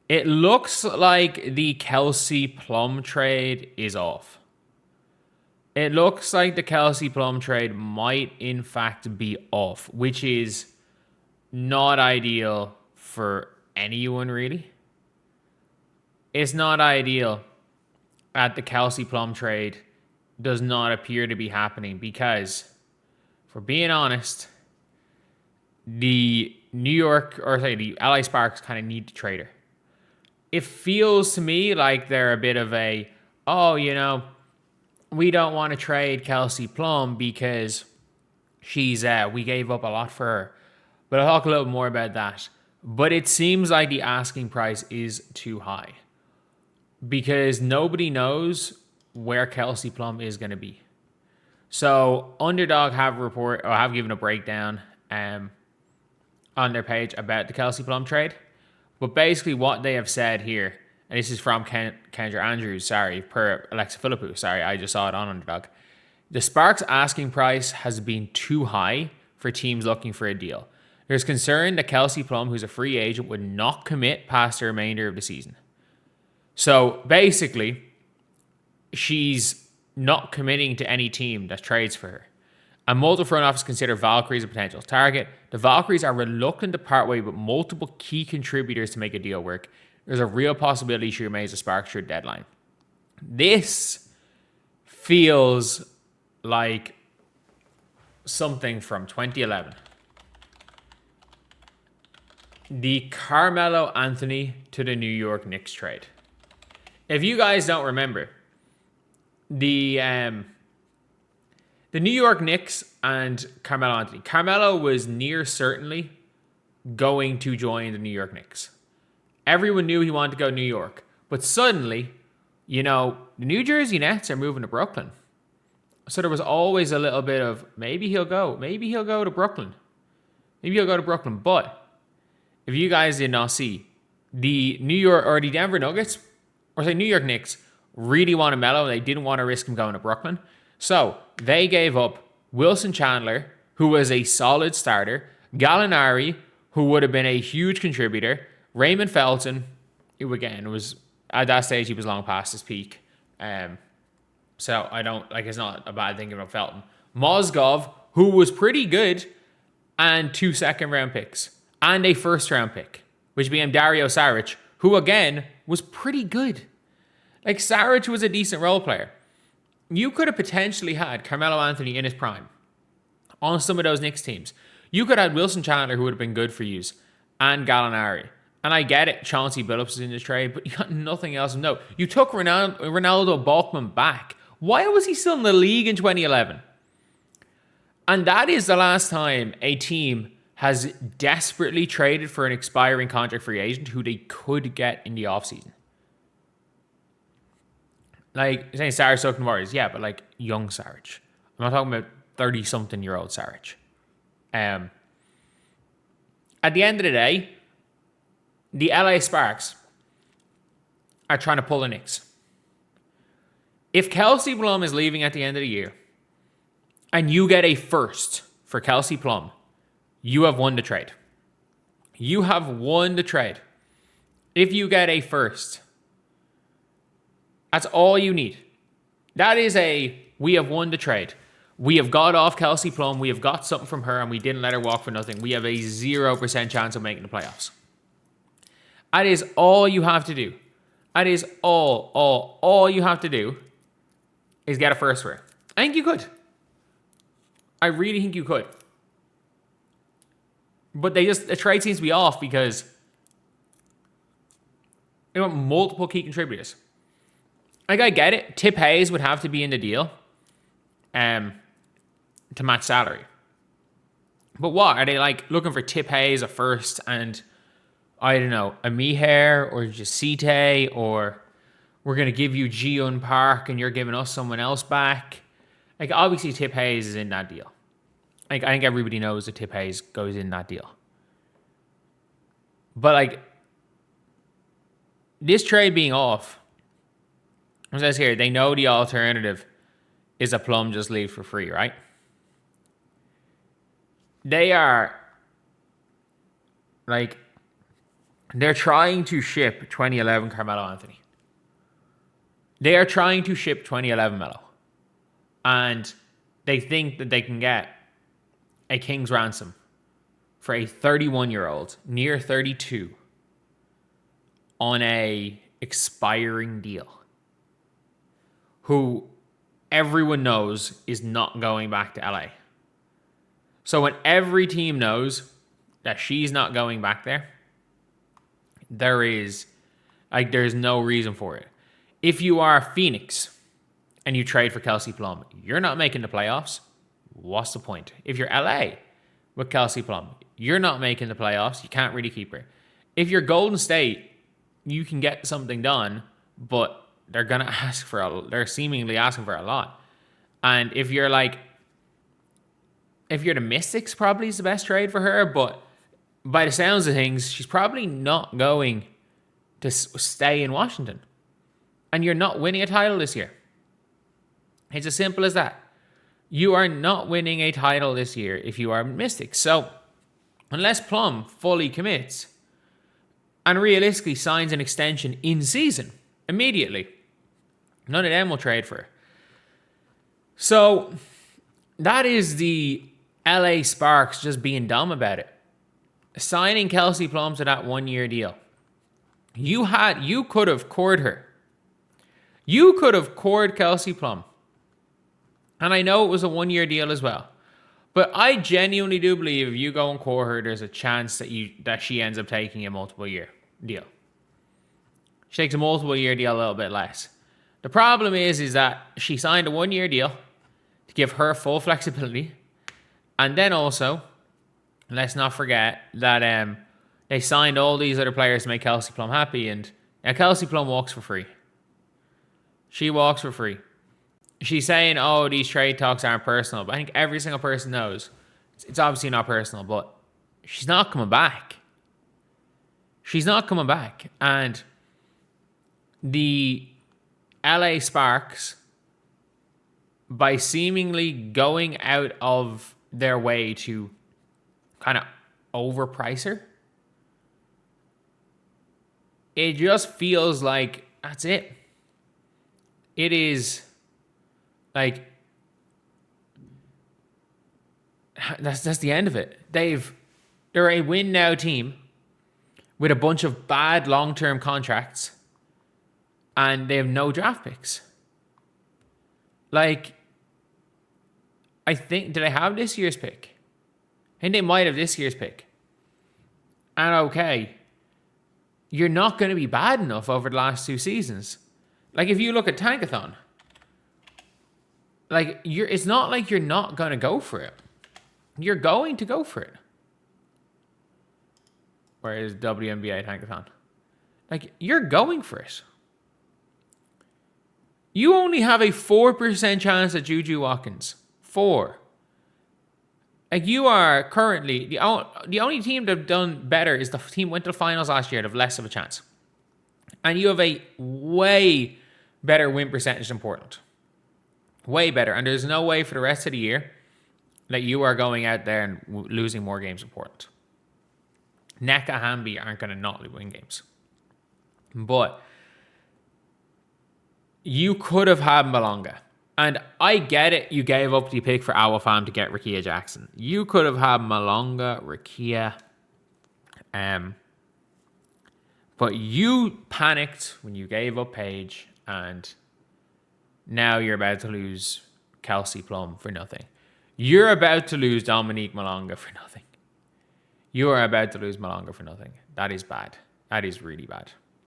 It looks like the Kelsey Plum trade is off. It looks like the Kelsey Plum trade might in fact be off, which is not ideal for anyone really. It's not ideal that the Kelsey Plum trade does not appear to be happening because, for being honest, the the LA Sparks kind of need to trade her. It feels to me like they're a bit of a, oh, we don't want to trade Kelsey Plum because we gave up a lot for her. But I'll talk a little more about that. But it seems like the asking price is too high because nobody knows where Kelsey Plum is going to be. So Underdog have given a breakdown on their page about the Kelsey Plum trade. But basically what they have said here, and this is from Kendra Andrews, per Alexa Philippou, I just saw it on Underdog. The Sparks asking price has been too high for teams looking for a deal. There's concern that Kelsey Plum, who's a free agent, would not commit past the remainder of the season. So basically, she's not committing to any team that trades for her. And multiple front office consider Valkyries a potential target. The Valkyries are reluctant to part way with multiple key contributors to make a deal work. There's a real possibility she remains a Sparks trade deadline. This feels like something from 2011. The Carmelo Anthony to the New York Knicks trade. If you guys don't remember, the New York Knicks and Carmelo Anthony. Carmelo was near certainly going to join the New York Knicks. Everyone knew he wanted to go to New York. But suddenly, the New Jersey Nets are moving to Brooklyn. So there was always a little bit of, maybe he'll go to Brooklyn. But if you guys did not see, the Denver Nuggets, New York Knicks, really wanted Melo. They didn't want to risk him going to Brooklyn. So they gave up Wilson Chandler, who was a solid starter, Gallinari, who would have been a huge contributor, Raymond Felton, who again was, at that stage, he was long past his peak. So it's not a bad thing about Felton. Mozgov, who was pretty good, and 2 second-round picks, and a first-round pick, which became Dario Saric, who again was pretty good. Saric was a decent role player. You could have potentially had Carmelo Anthony in his prime on some of those Knicks teams. You could have had Wilson Chandler, who would have been good for you, and Gallinari. And I get it, Chauncey Billups is in the trade, but you got nothing else to know. You took Ronaldo Balkman back. Why was he still in the league in 2011? And that is the last time a team has desperately traded for an expiring contract free agent who they could get in the offseason. Saying Saric took the Warriors, yeah, but young Saric. I'm not talking about 30-something-year-old Saric. At the end of the day, the LA Sparks are trying to pull the Knicks. If Kelsey Plum is leaving at the end of the year, and you get a first for Kelsey Plum, you have won the trade. You have won the trade. If you get a first, that's all you need. That is we have won the trade. We have got off Kelsey Plum. We have got something from her, and we didn't let her walk for nothing. We have a 0% chance of making the playoffs. That is all you have to do. That is all you have to do is get a first for her. I think you could. I really think you could. But the trade seems to be off because they want multiple key contributors. I get it. Tip Hayes would have to be in the deal to match salary. But what? Are they looking for Tip Hayes, a first, and I don't know, a Miher or Jacite, or we're going to give you Jiun Park and you're giving us someone else back? Obviously Tip Hayes is in that deal. I think everybody knows that Tip Hayes goes in that deal. But this trade being off, it says here, they know the alternative is a Plum just leave for free, right? They are They're trying to ship 2011 Carmelo Anthony. They are trying to ship 2011 Melo. And they think that they can get a king's ransom for a 31-year-old, near 32, on a expiring deal, who everyone knows is not going back to LA. So when every team knows that she's not going back there, there's no reason for it. If you are Phoenix and you trade for Kelsey Plum, you're not making the playoffs. What's the point? If you're LA with Kelsey Plum, you're not making the playoffs. You can't really keep her. If you're Golden State, you can get something done, but they're they're seemingly asking for a lot. And if you're the Mystics, probably is the best trade for her, but by the sounds of things, she's probably not going to stay in Washington. And you're not winning a title this year. It's as simple as that. You are not winning a title this year if you are Mystics. So, unless Plum fully commits and realistically signs an extension in season immediately, none of them will trade for her. So, that is the LA Sparks just being dumb about it. Signing Kelsey Plum to that 1-year deal. You could have cored her. You could have cored Kelsey Plum. And I know it was a 1-year deal as well. But I genuinely do believe if you go and core her, there's a chance that she ends up taking a multiple-year deal. She takes a multiple-year deal a little bit less. The problem is that she signed a 1-year deal to give her full flexibility. And then also, let's not forget that they signed all these other players to make Kelsey Plum happy. And now Kelsey Plum walks for free. She walks for free. She's saying, oh, these trade talks aren't personal. But I think every single person knows it's obviously not personal. But she's not coming back. She's not coming back. And the LA Sparks, by seemingly going out of their way to kind of overprice her, it just feels like that's it. It is like that's the end of it. They're a win now team with a bunch of bad long-term contracts, and they have no draft picks. Like, I think, did they have this year's pick? I think they might have this year's pick. And okay, you're not going to be bad enough over the last 2 seasons. Like, if you look at Tankathon, like, it's not like you're not going to go for it. You're going to go for it. Where is WNBA Tankathon? Like, you're going for it. You only have a 4% chance at Juju Watkins. 4. Like, you are currently... The only team that have done better is the team went to the finals last year that have less of a chance. And you have a way better win percentage than Portland. Way better. And there's no way for the rest of the year that you are going out there and losing more games than Portland. Neka and Hamby aren't going to not win games. But you could have had Malonga. And I get it. You gave up the pick for Awafam to get Rickea Jackson. You could have had Malonga, Rickea. But you panicked when you gave up Paige. And now you're about to lose Kelsey Plum for nothing. You're about to lose Dominique Malonga for nothing. You are about to lose Malonga for nothing. That is bad. That is really bad.